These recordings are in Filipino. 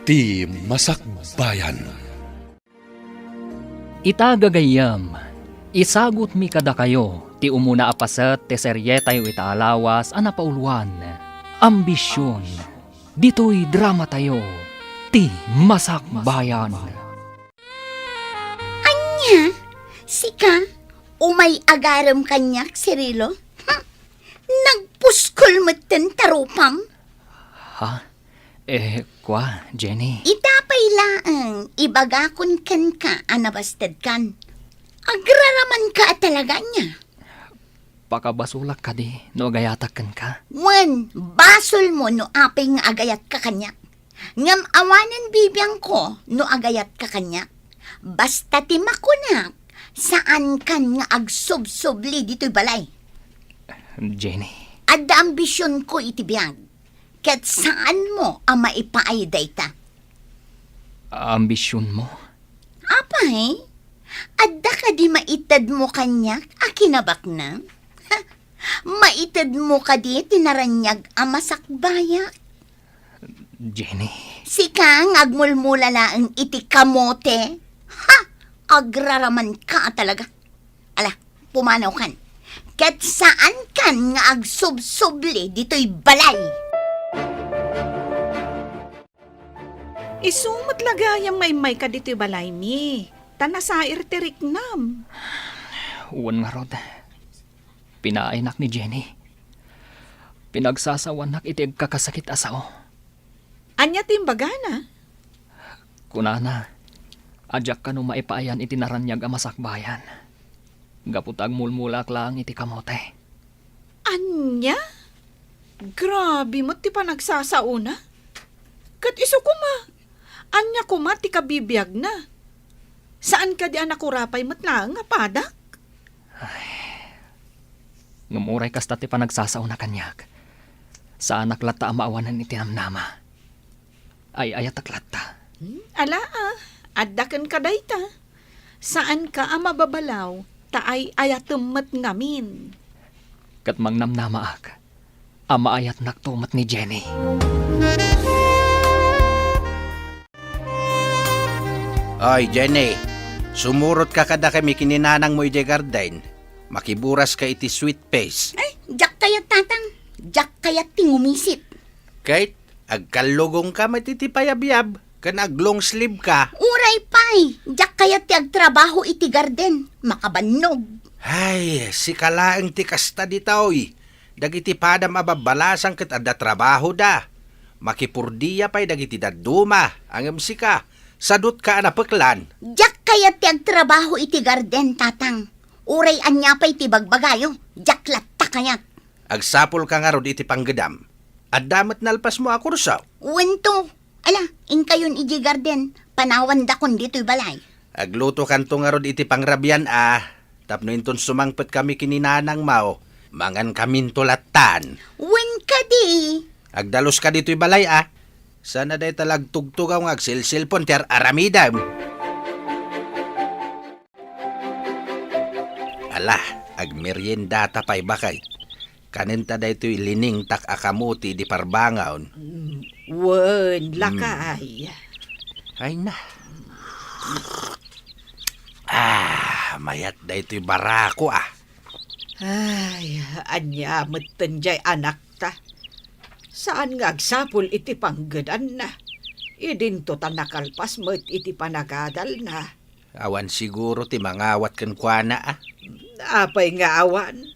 ti Masakbayan. Itagagayam, isagot mi kada kayo, ti umuna apasat ti serye tayo itaalawas anapauluan. Ambisyon, dito'y drama tayo, ti Masakbayan. Anya, sika, umay agaram kanyak, Cirilo? Nagpuskol mo ten tarupam? Ha? Kwa, Jenny? Itapay laang, ibagakon kan ka, anabastad kan. Agraraman ka talaga niya. Pakabasulak ka di, no agayatakan ka. Wen, basol mo no apay nga agayat ka kanyak. Ngam awanan bibiyang ko no agayat ka kanyak. Basta timakunak, saan kan nga agsub-subli dito'y balay. Jenny? Adda ambisyon ko itibiyag. Ket saan mo ang maipaay dayta? Ambisyon mo? Apay, adda ka di maitad mo kanyak, akinabak na. Maitad mo ka di tinaranyag ang masakbayak. Jenny? Sikang agmulmula na ang iti kamote. Ha! Agraraman ka talaga. Ala, pumanaw kan. Ket saan kan nga agsub-subli dito'y balay? Isumot lagayang may ka dito'y balay mi. Tanasair tirik nam. Uwan nga rod. Pinainak ni Jenny. Pinagsasawanak iti kakasakit asao. Anya timbagana? Kunana, adyak ka no maipaayan iti naranyag ang masakbayan. Gaputag mulmulak lang iti kamote. Anya? Grabe mo ti pa nagsasauna. Kat iso kuma. Anya kuma ti kabibiyag na. Saan ka di anak urapay mo't lang nga padak? Ngumuray kasta ti pa nagsasauna kanyak. Sa anak lata amaawanan iti namnama. Ay ayatak lata. Ala addakan ka dayta. Saan ka mababalaw? Taay ayatummat ngamin. Kat mangnamnama ak. Ama ayat naktumat ni Jenny. Oy, Jenny, sumurot ka kada kami kininanang mo iti garden. Makiburas ka iti sweet face. Ay, jak kayat tatang. Jak kayat tingumisit. Kahit agkalugong ka matitipayab-yab, kan aglong sleeve ka. Uray pay. Jak kayat ti agtrabaho iti garden. Makabannog. Ay, si kalaang ti kasta di taoy. Dagiti padam ababalasang ket adda trabaho da. Makipurdiya pay dagiti daduma. Angem sika, sadut ka anapeklan. Jak kayat ti agtrabaho iti garden tatang. Uray anya pay ti bagbagayo. Jak latta kayat. Agsapol ka nga rod iti panggedam. Addamat nalpas mo ako rusaw. Wento. Ala, in kayon iti garden. Panawan da kon dito'y balay. Agluto kanto nga rod iti pangrabyan Tapno inton sumangpet kami kininanang mao. Mangan kamin tulatan. Wen ka di. Agdalos ka dito'y balay Sana day talagtugtugaw ng agsilsilpon ti aramidam. Ala, agmerienda tapay bakay. Kaninta day to'y lining tak akamuti di parbangaon. Wen, lakay. Ay na. Mayat day to'y barako Ay, anya matanjay anak ta. Saan nga agsapol iti panggadan na? Idinto ta nakalpas mo't iti panagadal na. Awan siguro ti mangawat kan kuana Apay nga awan.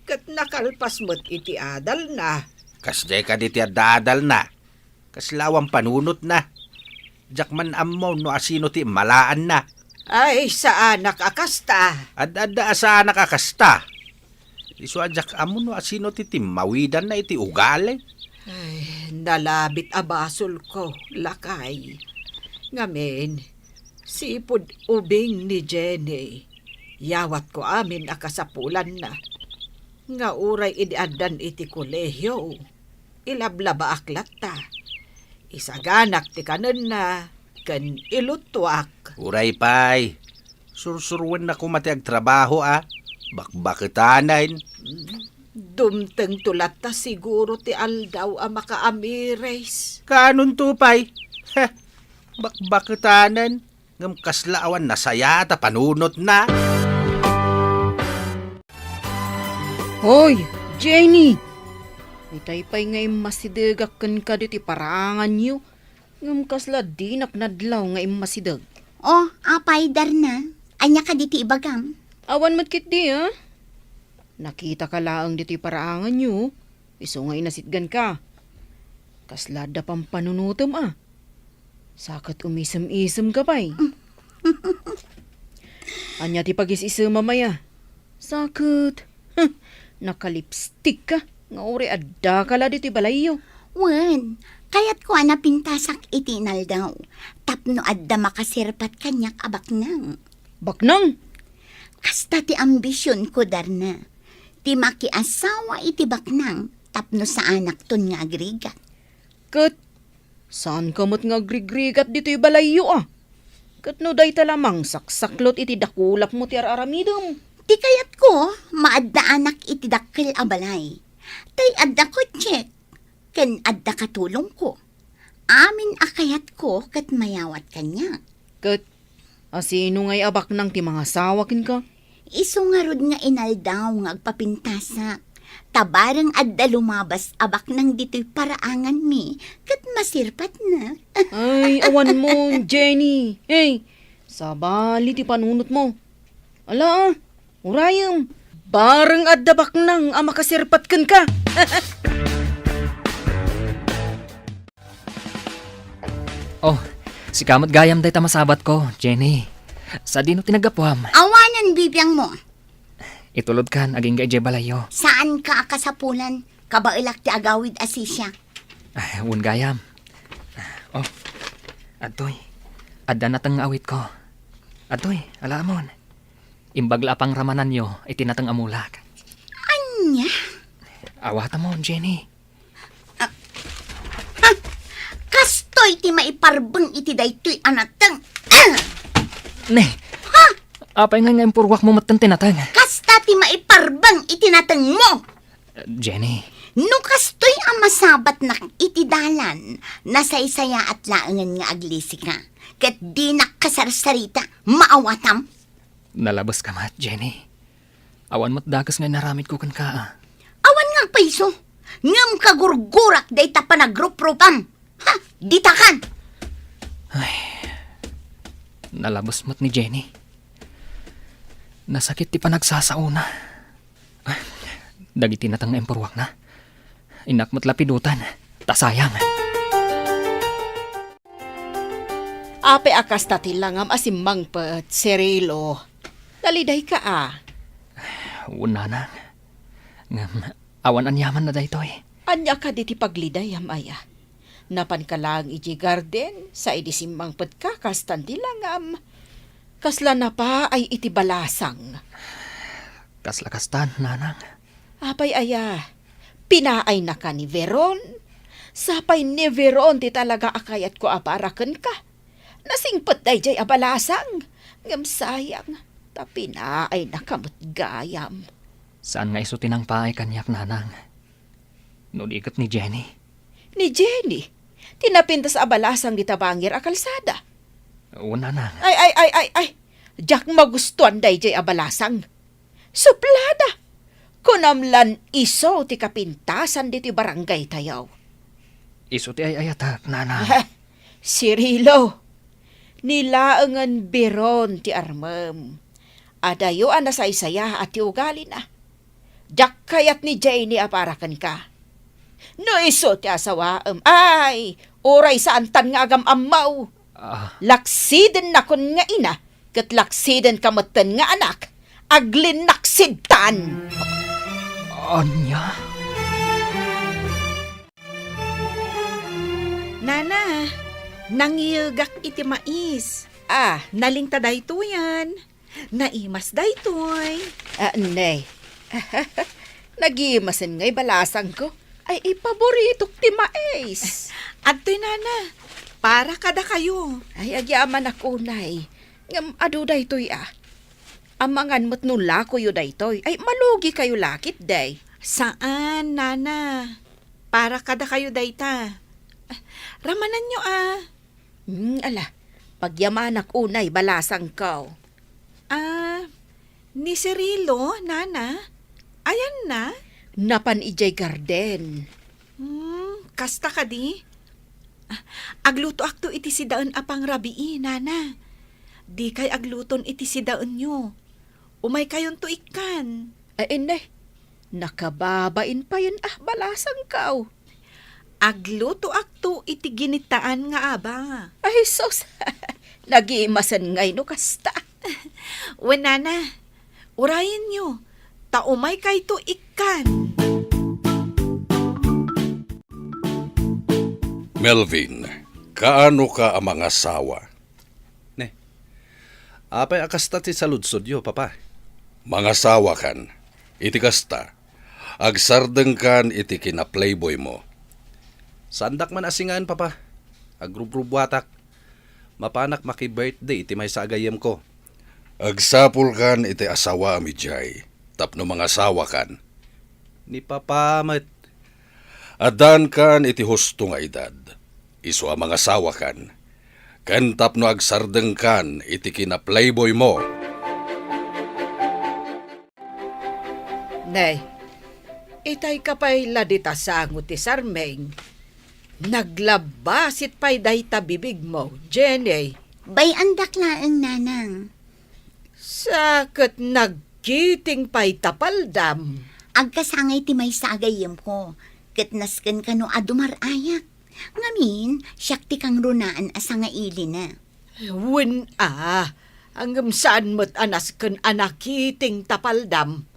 Kat nakalpas mo't iti adal na. Kasjay ka di ti adadal na. Kaslawang panunot na. Jakman ammo no asino ti malaan na. Ay, sa anak akasta. Ad-adda sa nakakasta. Isu ajak amo no asino ti mawidan na iti ugali. Ay, nalabit abasol ko, lakay. Ngamen, sipod ubing ni Jenny. Yawat ko amin akasapulan na. Nga uray idiadan iti kolehyo. Ilablaba aklat ta. Isaganak ti kanan na. Kan ilutwak. Uray pay. Sursurwan na kumati agtrabaho Bakbakitanan. Dumteng tulat ta siguro ti aldaw ang makaamires. Kanon tupay? Bakbakutanan. Ngam kaslaawan na saya ta panunot na. Hoy, Jenny! Itay pa'y ngay masidegakan ka diti parangan niyo. Ngam kasla dinak nadlaw ngay masidag. Oh, apay darna. Anya ka diti ibagam. Awan matkit di, ha? Nakita ka laang diti parangan niyo. Iso ngay nasitgan ka. Kasla da pang panunutom, ah. Sakat umisem-isem ka pa'y. Anya ti pagis-isem mamaya. Sakit. Nakalipstick ka. Nga uri adda ka la diti balayo. Wen, kayat ko ana pintasak itinal daw. Tapno adda makasirpat kanyak abak nang. Baknang! Kasta ti ambisyon ko darna. Ti makiasawa iti baknang. Tapno sa anak ton nga agrigat. Kat, saan kamot nga grigrigat dito'y balayo ah? Kat no day talamang saksaklot iti dakulap mo ti araramidom. Ti kayat ko, maadda anak iti dakkel abalay. Tay adda ko check. Ken adda katulong ko. Amin akayat ko kat mayawat kanya. Kat, asino ngay abak nang ti mga sawakin ka? Iso nga rod nga inaldaw nga agpapintasak. Tabarang adda lumabas abak nang dito'y paraangan mi. Kat masirpat na. Ay, awan mo, Jenny. Hey, sabali ti panunot mo. Ala, urayam. Barang adda baknang ang makasirpat kan ka. Oh, si kamot gayam day tamasabat ko, Jenny. Sa dino tinagapwam. Awanan bibiyang mo. Itulod kan, aging gay balayo. Saan ka akasapulan? Kabailak ti agawid asisya. Ay, wun gayam. Oh, adoy. Adda natang awit ko. Adoy, alamon. Imbagla pang ramanan nyo, itinatang amulak. Anya? Awata mo, Jenny. Kastoy ti maiparbeng iti daytoy anatang. Ne, apay nga ngayon purwak mo matan tinatang. Kasta ti maiparbeng iti natang mo. Jenny, No kastoy ang masabat na iti dalan, nasaysaya at laangan nga aglisi ka. Kat di nakasarsarita, maawatam. nalabas ka mat, Jenny. Awan mo't dagas nga naramid ko kan ka. Awan nga paiso, ngam kagurgurak day ta panagrup-rupam. Ha, ditakan. Nalabas mo't ni Jenny. Nasakit ti panagsasauna. Dagiti natang empurwak na. Inak mo't lapidutan. Tasayang. Ape akas tatilangam asimang pat, serilo. Daliday ka ah. Una na. Ngam, awan anyaman na daytoy. Anya ka diti pagliday am aya. Napan ka lang iti garden, sa idisimang pat ka, kastan tilangam. Kasla na pa ay iti balasang. Kaslakastan, nanang. Apay aya, pinaay na ka ni Veron. Sapay ni Veron ti talaga akayat ko aparakan ka. Nasingpot day jay abalasang. Ngam sayang, ta pinaay na kamot gayam. Saan nga iso tinang paay kanyak, nanang? Nulikot ni Jenny. Ni Jenny, tinapintas abalasang gitabangir a kalsada. Una nang. Ay, Jack magustuhan day jay abalasang. Suplada, kunamlan iso ti kapintasan diti barangay tayaw. Iso ti ay ayatak, nanang. Sirilo, nilaangan biron ti armam. Adayo anasaysaya at ti ugali na. Jack kayat ni Jenny aparakan ka. No iso ti asawaam. Ay, oray sa antan nga agam amaw. Laksiden na kun nga ina, kat laksiden kamatan nga anak, aglin naksidtan. Anya? Nana, nangyugak iti mais. Nalingta dayto yan. Naimas daytoy. Nay, nagimasin nga'y balasang ko. Ay, ipaboritok ti mais. Adtoy nana, para kada kayo. Ay, agyaman ako, nay. Ngam, ado daytoy Amangan mo't nula ko yu daytoy. Ay, malugi kayo lakit, day. Saan, nana? Para kada kayo dayta. Ramanan nyo Ala, pagyamanak unay balasang kaw. Ni Cirilo, nana? Ayan na? Napan ijay garden. Kasta ka di? Agluto akto iti sidaan apang rabii, nana. Di kay agluton iti sidaan nyo. Umay kayon to ikan. Ay, nakababain pa yun balasang kaw. Agluto akto iti ginitaan nga aba. Ay, sos, nag-iimasan ngay no kasta. Nana, urayin nyo. Taumay kay to ikan. Melvin, kaano ka ang mga sawa? Apay akasta ti saludsod yo, papa. Mga sawa kan, iti kasta, agsardeng kan iti kina-playboy mo. Sandak man asingan, papa. Agrubrubuatak. Mapanak maki-birthday iti may sagayem ko. Agsapul kan iti asawa amijay, tapno mga sawa kan. Ni papa mat. Adan kan iti husto nga edad, iso ang mga sawa kan. Kan tapno agsardeng kan iti kina-playboy mo. Nay, itay kapay ladita sangot ti Sarmeng. Naglabasit pa'y dayta bibig mo, Jenny. Bay andak laeng nanang. Sakit nagkiting pa'y tapaldam. Agkasangay ti may sagayem ko. Katnasken ka no adumarayak. Ngamin, siyak ti kang runaan asa nga ili na. Win hanggang saan mo't anas kan anakiting tapaldam.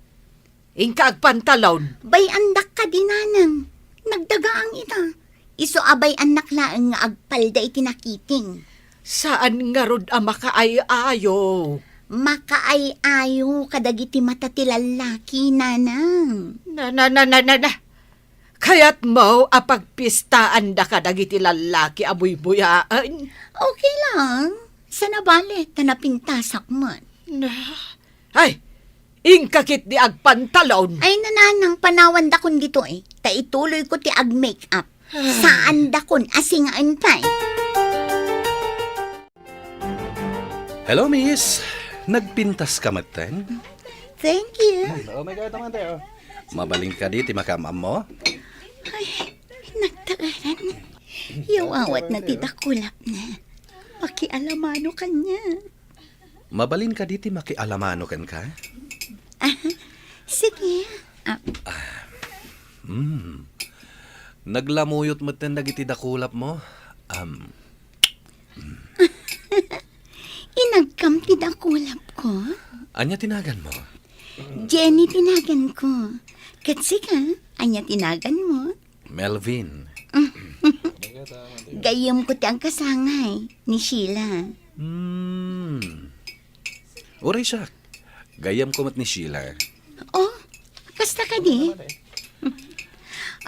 Ingka agpantalon. Bay andak ka di nanang. Nagdagaang ita. Iso abay anak laeng nga agpalda iti nakiting. Saan nga rod makaayo? Makaay-ayo kadagiti mata ti lalaki nanang. Na. Kaya't mo apagpistaan da ka dagiti lalaki abuy-buyaan. Okay lang. Sa nabali, tanapintasak man. Ay, ingkakit di agpantalon. Ay nananang panawan dakon dito eh. Taituloy ko ti ag-makeup. Saan dakon asingaan pa eh. Hello, miss. Nagpintas ka maten? Thank you. Oh my God, naman tayo. Mabaling ka di, ti makamam mo? Ay, nagtagaran. Yawawat na titakulap na. Pakialamano kanya. Mabalin ka di, ti makialamano kan ka? Sige. Naglamuyot mo ten dagiti dakulap mo? Inagkam titakulap ko. Anya tinagan mo? Jenny tinagan ko. Katsi ka, anya tinagan mo. Melvin. Gayam ko ti ang kasangay ni Sheila. Uray siya. Gayam ko mat ni Sheila. Oh, kasta ka di?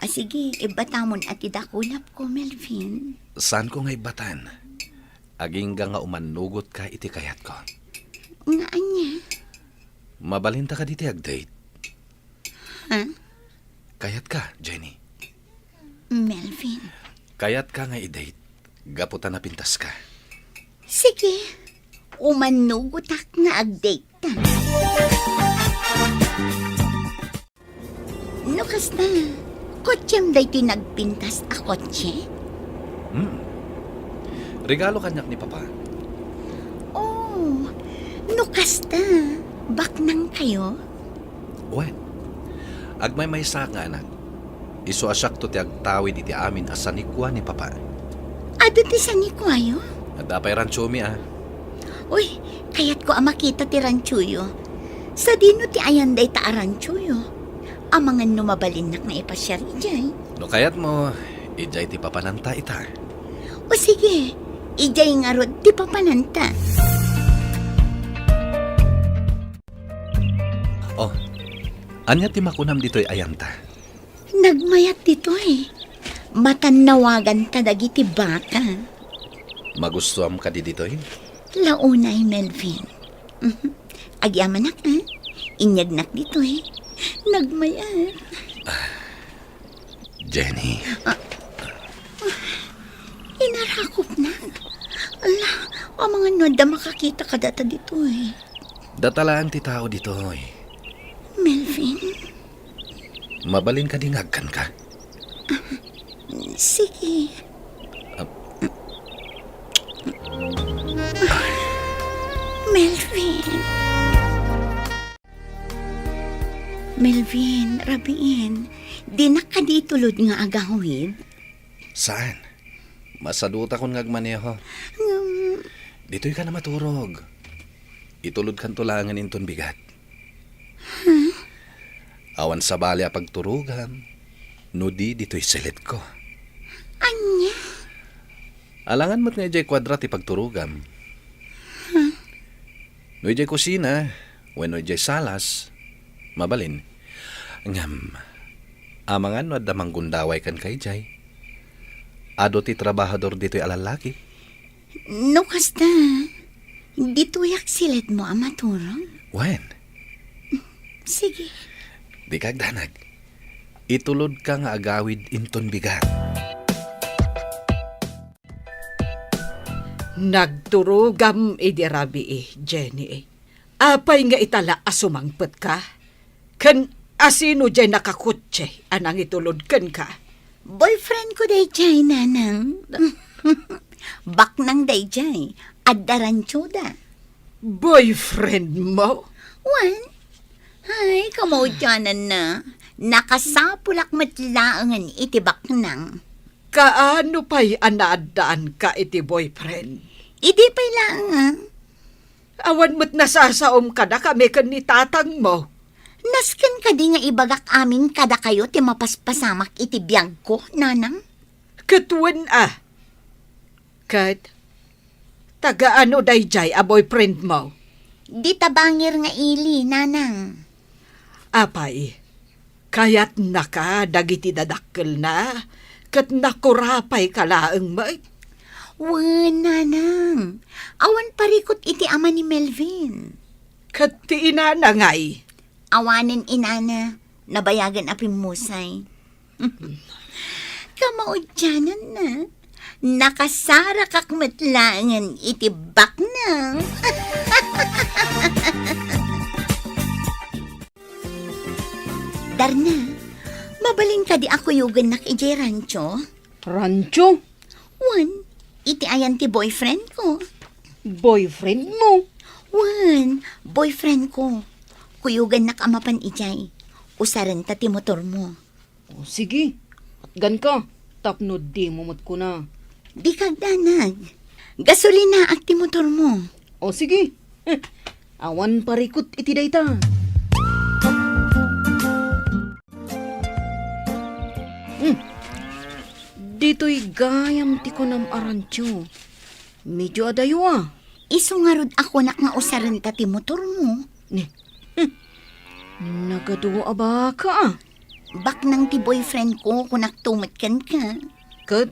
Sige, ibatamon at idakulap ko, Melvin. Saan ko nga ibatan? Aging nga umanugot ka iti kayat ko. Nga anya? Mabalinta ka diti ag-date. Ha? Kayat ka, Jenny. Melvin. Kayat ka nga i-date. Gaputan na pintas ka. Sige, umanugutak nga ag-date ta. No, kasta, kotsem day tinagpintas a kotse? Regalo kanyak ni Papa. Oh, no, kasta, baknang kayo? Uwe, agmay may saka anak. Isu asyak to ti agtawid iti amin asanikwa ni Papa. Ado ti sanikwayo? Adapay ranchumi Uy, kayat ko makita ti ranchuyo. Sa dino ti ayanday ta ranchuyo. Amangan numabalin nak nga ipasyari jay. No kayat mo, ijay ti papananta ita. O sige, ijay nga rod ti papananta. Oh, anya ti makunam dito'y ayanta. Nagmayat dito eh. Matanawagan ta dagiti baka. Magustuam ka di dito'y? Launay, Melvin. Agyaman nak Inyagnak dito eh. Nagmayat. Jenny. Inarakop na. Ang mga noda makakita ka data dito eh. Datalaan ti tao dito eh. Melvin, Mabalin ka dingagkan ka. sige. Melvin. Melvin, rabiin. Di na ka di tulod nga agawid. Saan? Masaduta kon ngagmaneho. Dito'y ka na maturog. Itulod kan tulangan inton bigat. Awan sa bali a pagturugan. Nudi dito'y silit ko. Anya? Alangan mo't nga ijay kwadrat ipagturugan. No ijay kusina, when ijay salas, mabalin. Ngam, amangan no adamang gundaway kan kay jay. Ado ti trabahador dito'y alalaki. No, kasta. Dito yak silit mo ang maturog. When? Sige. Di kagdanag. Itulod ka nga agawid inton bigat. Nagturugam idirabi Jenny. Apay nga itala asumangpet ka. Kan asino dyan nakakutse anang itulod kan ka. Boyfriend ko day jay, nanang. Bak nang day jay. Adaranchoda. Boyfriend mo? Wan? Ay, kamodyanan na. Nakasapulak matlaangan itibak nang. Kaano pa'y anaadaan ka iti boyfriend? Idi pa'y lang. Awan mo't nasasaom ka na kami kan ni tatang mo. Nasken ka di nga ibagak amin kada kayo ti mapaspasamak iti biyag ko, nanang. Katuan Kat, taga-ano dayjay a boyfriend mo? Di tabangir nga ili, nanang. Apay, kayat naka dagiti dadakkel na, kat nakurapay kalaang may. Wan, nanang. Awan parikot iti ama ni Melvin. Kat ti inanangay. Awanin inana, nabayagan apimusay. Kamaudyanan na. Nakasara kakmatlangan itibak na. Darna, mabalin ka di ako yugan nak ijay rancho. Rancho? Wan, iti ayan ti boyfriend ko. Boyfriend mo? Wan, boyfriend ko. Kuyugan nak amapan ijay. Usaran ta ti motor mo. O sige, atgan ka. Tapno di mumot ko na. Di kagdanag. Gasolina ak ti motor mo. O sige, awan parikot iti dayta. Dito'y gayam ti ko nam arancho. Medyo adayo Isungarod ako nak nga usaran ta ti motor mo. Nagaduwa ba ka Bak nang ti boyfriend ko kung naktumatkan ka. Kat,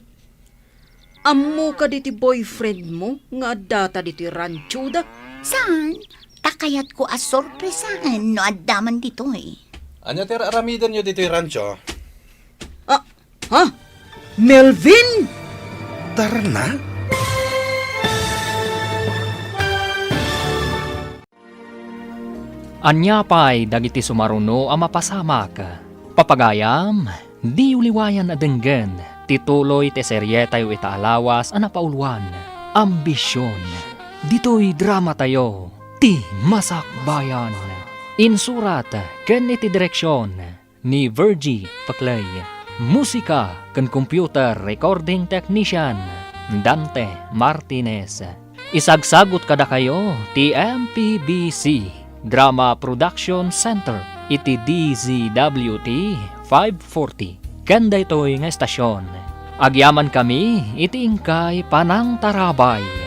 ammo ka diti boyfriend mo nga data diti rancho da. Saan? Takayat ko as sorpresaan no addaman dito eh. Anya tira aramidan nyo dito yung rancho? Ha? Melvin? Tara na? Anyapay dagiti sumaruno a mapasamak. Papagayam, di uliwayan adenggen. Tituloy te seryetayo itaalawas a napauluan. Ambisyon. Dito'y drama tayo. Ti Masakbayan. Insurat ken iti direksyon ni Virgie Paclay. Musika ken computer recording technician Dante Martinez. Isagsagot kada kayo ti MPBC Drama Production Center iti DZWT 540. Kanda ito'y nga estasyon. Agyaman kami iti ingkay Panang Tarabay.